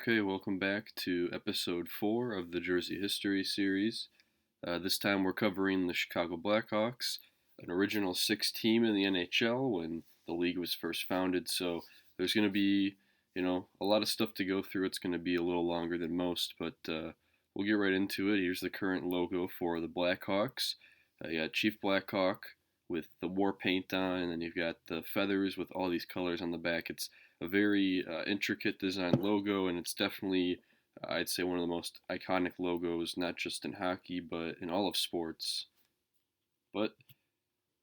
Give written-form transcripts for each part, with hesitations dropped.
Okay, welcome back to episode 4 of the Jersey History series. This time we're covering the Chicago Blackhawks, an original six team in the NHL when the league was first founded. So there's going to be, a lot of stuff to go through. It's going to be a little longer than most, but we'll get right into it. Here's the current logo for the Blackhawks. You got Chief Blackhawk with the war paint on, and then you've got the feathers with all these colors on the back. It's a very intricate design logo, and it's definitely, I'd say, one of the most iconic logos, not just in hockey, but in all of sports. But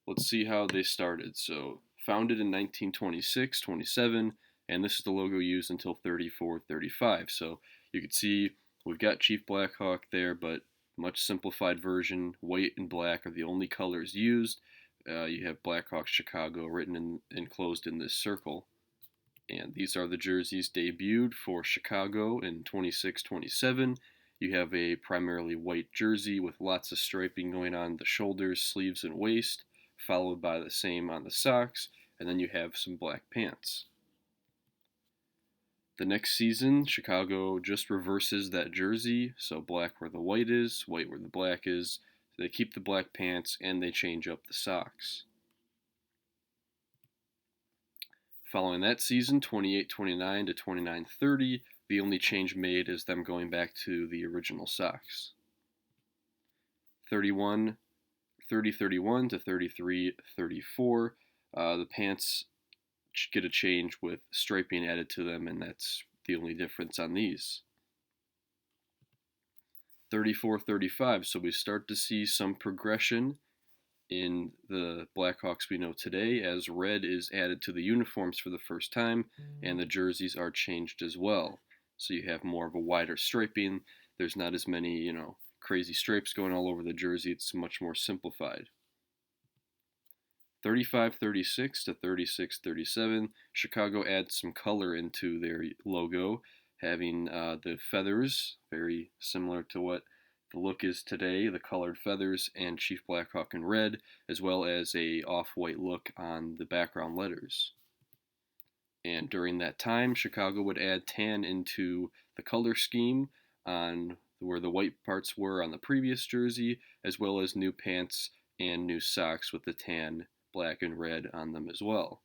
let's see how they started. So, founded in 1926-27, and this is the logo used until 34-35. So, you can see we've got Chief Blackhawk there, but much simplified version. White and black are the only colors used. You have Blackhawks Chicago written in enclosed in this circle. And these are the jerseys debuted for Chicago in 26-27. You have a primarily white jersey with lots of striping going on the shoulders, sleeves, and waist, followed by the same on the socks, and then you have some black pants. The next season, Chicago just reverses that jersey, so black where the white is, white where the black is. They keep the black pants and they change up the socks. Following that season, 28-29 to 29-30, the only change made is them going back to the original socks. 30-31 to 33-34, the pants get a change with striping added to them, and that's the only difference on these. 34-35, so we start to see some progression in the Blackhawks we know today, as red is added to the uniforms for the first time, and the jerseys are changed as well. So you have more of a wider striping. There's not as many, crazy stripes going all over the jersey. It's much more simplified. 35-36 to 36-37, Chicago adds some color into their logo, having the feathers, very similar to what the look is today, the colored feathers and Chief Blackhawk in red, as well as a off-white look on the background letters. And during that time, Chicago would add tan into the color scheme on where the white parts were on the previous jersey, as well as new pants and new socks with the tan, black, and red on them as well.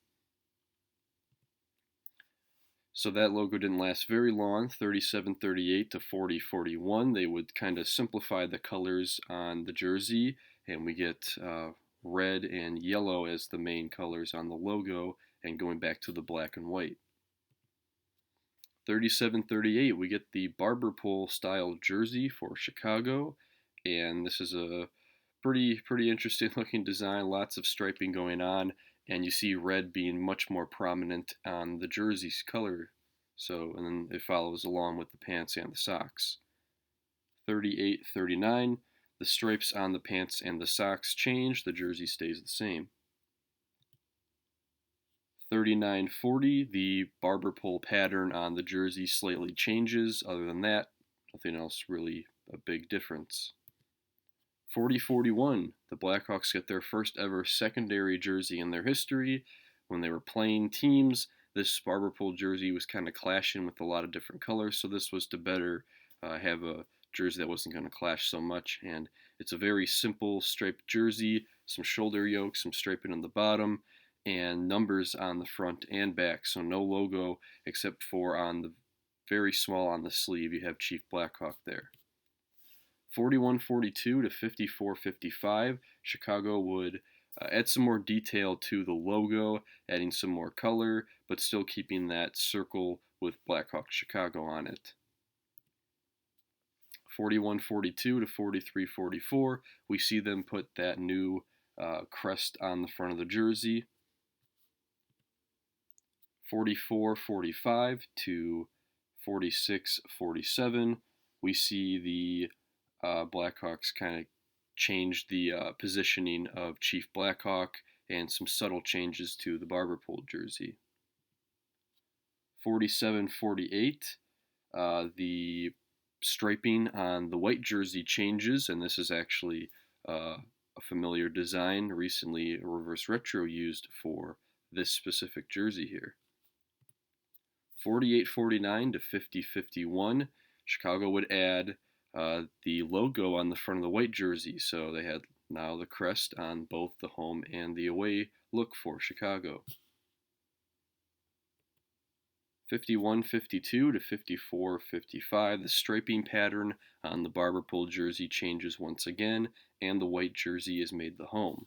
So that logo didn't last very long, 37-38 to 40-41. They would kind of simplify the colors on the jersey, and we get red and yellow as the main colors on the logo, and going back to the black and white. 37-38, we get the barber pole style jersey for Chicago, and this is a pretty interesting looking design, lots of striping going on, and you see red being much more prominent on the jersey's color. So, and then it follows along with the pants and the socks. 38-39, the stripes on the pants and the socks change, the jersey stays the same. 39-40, the barber pole pattern on the jersey slightly changes. Other than that, nothing else really a big difference. 40-41, the Blackhawks get their first ever secondary jersey in their history. When they were playing teams, this barber pole jersey was kind of clashing with a lot of different colors, so this was to better have a jersey that wasn't going to clash so much. And it's a very simple striped jersey, some shoulder yoke, some striping on the bottom, and numbers on the front and back, so no logo except for on the very small on the sleeve you have Chief Blackhawk there. 41-42 to 54-55, Chicago would add some more detail to the logo, adding some more color, but still keeping that circle with Blackhawk Chicago on it. 41-42 to 43-44, we see them put that new crest on the front of the jersey. 44-45 to 46-47, we see the Blackhawks kind of change the positioning of Chief Blackhawk and some subtle changes to the barber pole jersey. 47-48, the striping on the white jersey changes, and this is actually a familiar design, recently a reverse retro used for this specific jersey here. 48-49 to 50-51, Chicago would add the logo on the front of the white jersey, so they had now the crest on both the home and the away look for Chicago. 51-52 to 54-55, the striping pattern on the barber pole jersey changes once again, and the white jersey is made the home.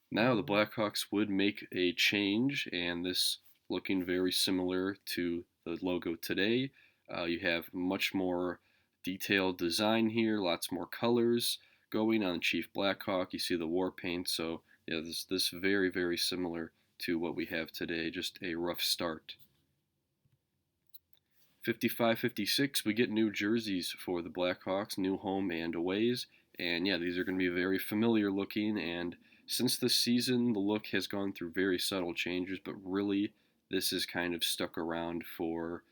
Now the Blackhawks would make a change, and this looking very similar to the logo today. You have much more detailed design here, lots more colors going on Chief Blackhawk. You see the war paint, so yeah, this very, very similar to what we have today, just a rough start. 55-56, we get new jerseys for the Blackhawks, new home and aways, and yeah, these are going to be very familiar looking, and since this season, the look has gone through very subtle changes, but really, this is kind of stuck around for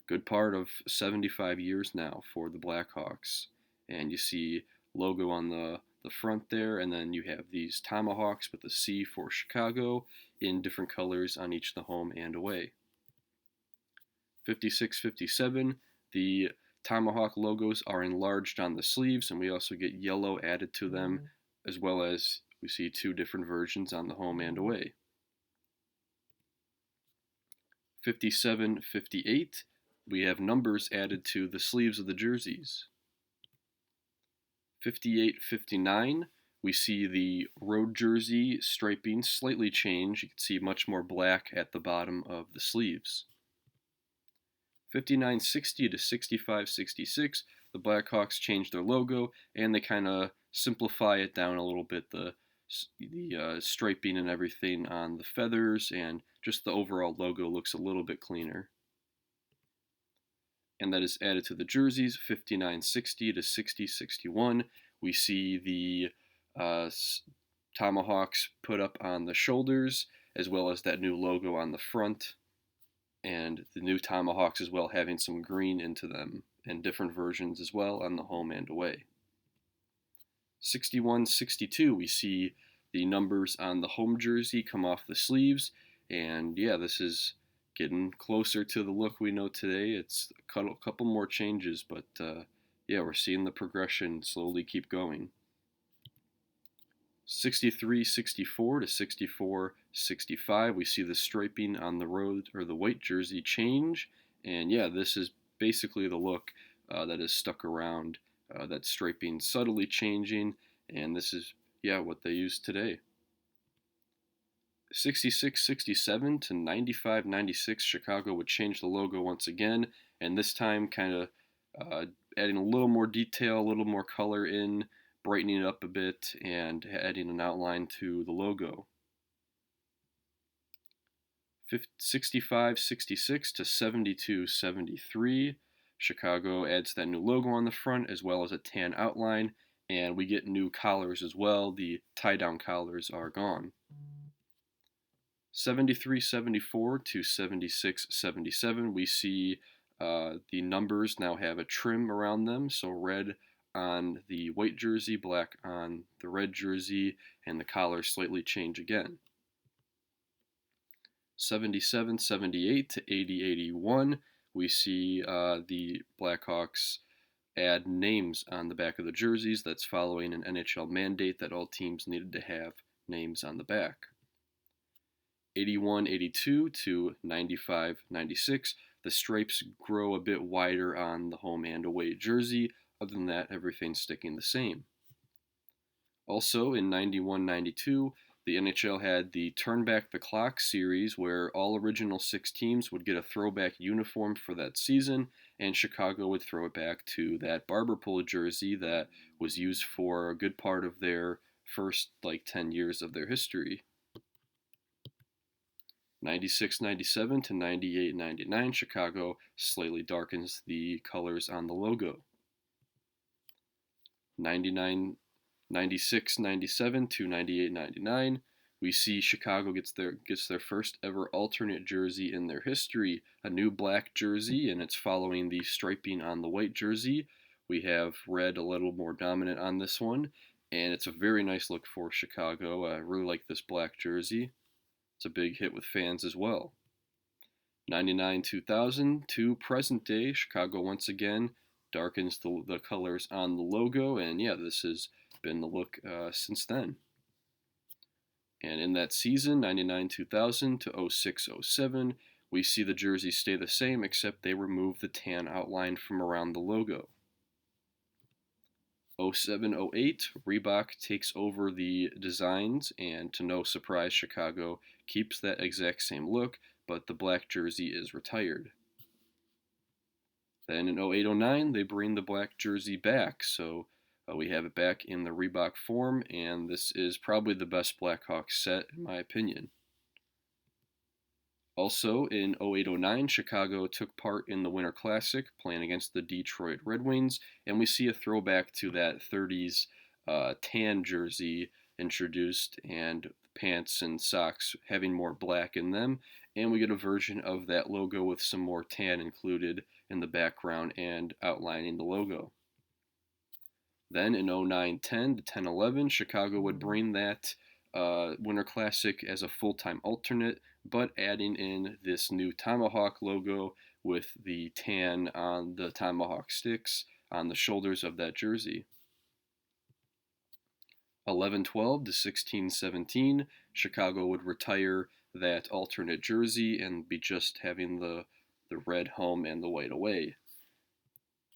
a good part of 75 years now for the Blackhawks. And you see logo on the front there, and then you have these tomahawks with the C for Chicago in different colors on each the home and away. 56-57, the tomahawk logos are enlarged on the sleeves, and we also get yellow added to them, as well as we see two different versions on the home and away. 57-58, we have numbers added to the sleeves of the jerseys. 58-59, we see the road jersey striping slightly change. You can see much more black at the bottom of the sleeves. 59-60 to 65-66, the Blackhawks change their logo, and they kind of simplify it down a little bit, the striping and everything on the feathers, and just the overall logo looks a little bit cleaner. And that is added to the jerseys. 59-60 to 60-61, we see the tomahawks put up on the shoulders, as well as that new logo on the front, and the new tomahawks as well having some green into them, and different versions as well on the home and away. 61-62, we see the numbers on the home jersey come off the sleeves, and yeah, this is getting closer to the look we know today. It's a couple more changes, but yeah, we're seeing the progression slowly keep going. 63-64 to 64-65, we see the striping on the road or the white jersey change, and yeah, this is basically the look that is stuck around. That striping subtly changing, and this is yeah what they use today. 66-67 to 95-96, Chicago would change the logo once again, and this time kind of adding a little more detail, a little more color in, brightening it up a bit, and adding an outline to the logo. 65-66 to 72-73, Chicago adds that new logo on the front as well as a tan outline, and we get new collars as well. The tie-down collars are gone. 73-74 to 76-77, we see the numbers now have a trim around them, so red on the white jersey, black on the red jersey, and the collars slightly change again. 77-78 to 80-81, we see the Blackhawks add names on the back of the jerseys. That's following an NHL mandate that all teams needed to have names on the back. 81-82 to 95-96, the stripes grow a bit wider on the home and away jersey. Other than that, everything's sticking the same. Also, in 91-92, the NHL had the Turn Back the Clock series where all original 6 teams would get a throwback uniform for that season, and Chicago would throw it back to that barber pole jersey that was used for a good part of their first 10 years of their history. 96-97 to 98-99, Chicago slightly darkens the colors on the logo. 96-97 to 98-99, we see Chicago gets their first ever alternate jersey in their history, a new black jersey, and it's following the striping on the white jersey. We have red a little more dominant on this one, and it's a very nice look for Chicago. I really like this black jersey. It's a big hit with fans as well. '99-2000 to present day, Chicago once again darkens the colors on the logo, and yeah, this has been the look since then. And in that season, '99-2000 to '06-07, we see the jerseys stay the same, except they remove the tan outline from around the logo. '07-08, Reebok takes over the designs, and to no surprise, Chicago keeps that exact same look, but the black jersey is retired. Then in '08-09, they bring the black jersey back, so we have it back in the Reebok form, and this is probably the best Blackhawks set, in my opinion. Also, in '08-09, Chicago took part in the Winter Classic, playing against the Detroit Red Wings, and we see a throwback to that '30s tan jersey introduced, and pants and socks having more black in them, and we get a version of that logo with some more tan included in the background and outlining the logo. Then in '09-10 to 10-11, Chicago would bring that Winter Classic as a full-time alternate, but adding in this new Tomahawk logo with the tan on the Tomahawk sticks on the shoulders of that jersey. 11-12 to 16-17, Chicago would retire that alternate jersey and be just having the red home and the white away.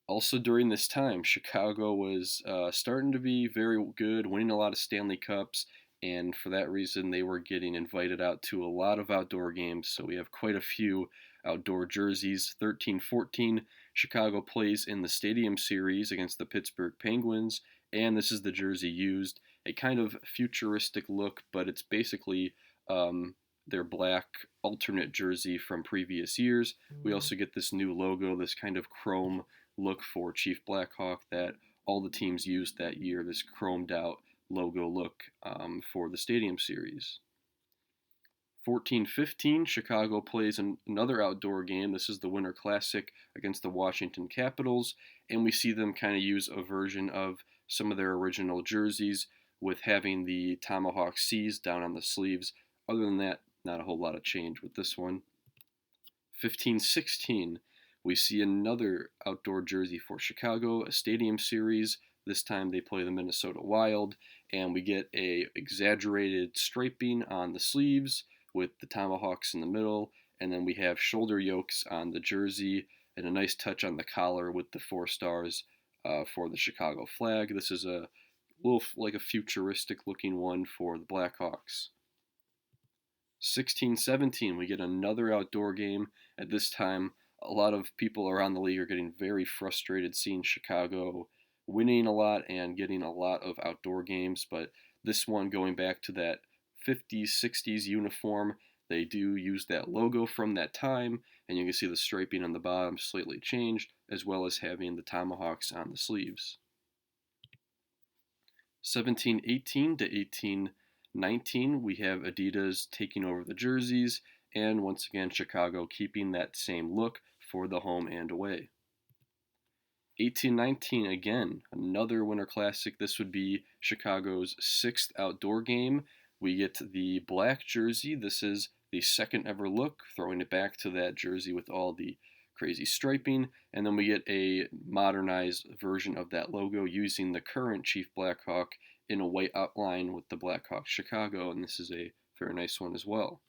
Also, during this time, Chicago was starting to be very good, winning a lot of Stanley Cups, and for that reason, they were getting invited out to a lot of outdoor games. So we have quite a few outdoor jerseys. 13-14, Chicago plays in the Stadium Series against the Pittsburgh Penguins, and this is the jersey used. A kind of futuristic look, but it's basically their black alternate jersey from previous years. We also get this new logo, this kind of chrome look for Chief Blackhawk that all the teams used that year, this chromed out logo look for the Stadium Series. 14-15, Chicago plays another outdoor game. This is the Winter Classic against the Washington Capitals, and we see them kind of use a version of some of their original jerseys with having the Tomahawk C's down on the sleeves. Other than that, not a whole lot of change with this one. 15-16, we see another outdoor jersey for Chicago, a Stadium Series. This time they play the Minnesota Wild, and we get a exaggerated striping on the sleeves with the Tomahawks in the middle, and then we have shoulder yokes on the jersey and a nice touch on the collar with the 4 stars for the Chicago flag. This is a little like a futuristic looking one for the Blackhawks. 16-17, we get another outdoor game. At this time, a lot of people around the league are getting very frustrated seeing Chicago winning a lot and getting a lot of outdoor games, but this one going back to that 50s, 60s uniform, they do use that logo from that time, and you can see the striping on the bottom slightly changed, as well as having the Tomahawks on the sleeves. 17-18 to 18-19, we have Adidas taking over the jerseys, and once again Chicago keeping that same look for the home and away. 18-19, again, another Winter Classic. This would be Chicago's 6th outdoor game. We get the black jersey. This is the second ever look, throwing it back to that jersey with all the crazy striping. And then we get a modernized version of that logo using the current Chief Blackhawk in a white outline with the Blackhawks Chicago. And this is a very nice one as well.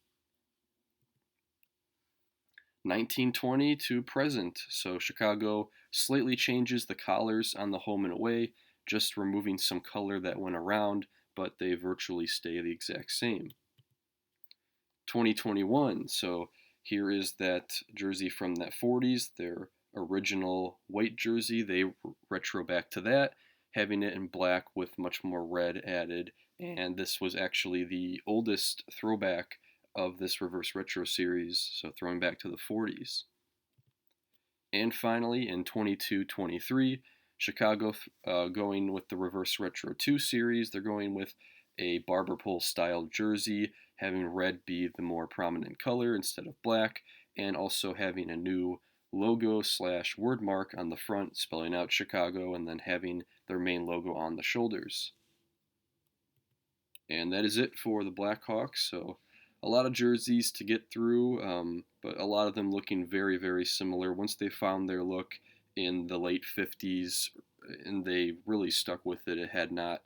1920 to present. So Chicago slightly changes the collars on the home and away, just removing some color that went around, but they virtually stay the exact same. 2021, so here is that jersey from that 40s, their original white jersey. They retro back to that, having it in black with much more red added, and this was actually the oldest throwback of this reverse retro series, so throwing back to the 40s. And finally, in 22-23, Chicago going with the reverse retro 2 series. They're going with a barber pole style jersey, having red be the more prominent color instead of black, and also having a new logo / word mark on the front spelling out Chicago, and then having their main logo on the shoulders. And that is it for the Blackhawks. So a lot of jerseys to get through. but a lot of them looking very, very similar. Once they found their look in the late 50s and they really stuck with it, it had not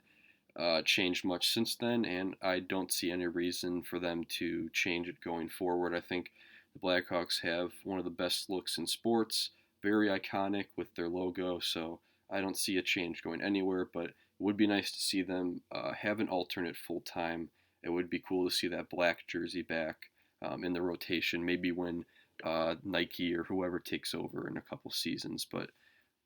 changed much since then, and I don't see any reason for them to change it going forward. I think the Blackhawks have one of the best looks in sports, very iconic with their logo, so I don't see a change going anywhere, but it would be nice to see them have an alternate full time. It would be cool to see that black jersey back in the rotation, maybe when Nike or whoever takes over in a couple seasons. But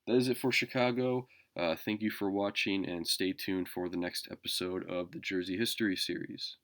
that is it for Chicago. Thank you for watching and stay tuned for the next episode of the Jersey History series.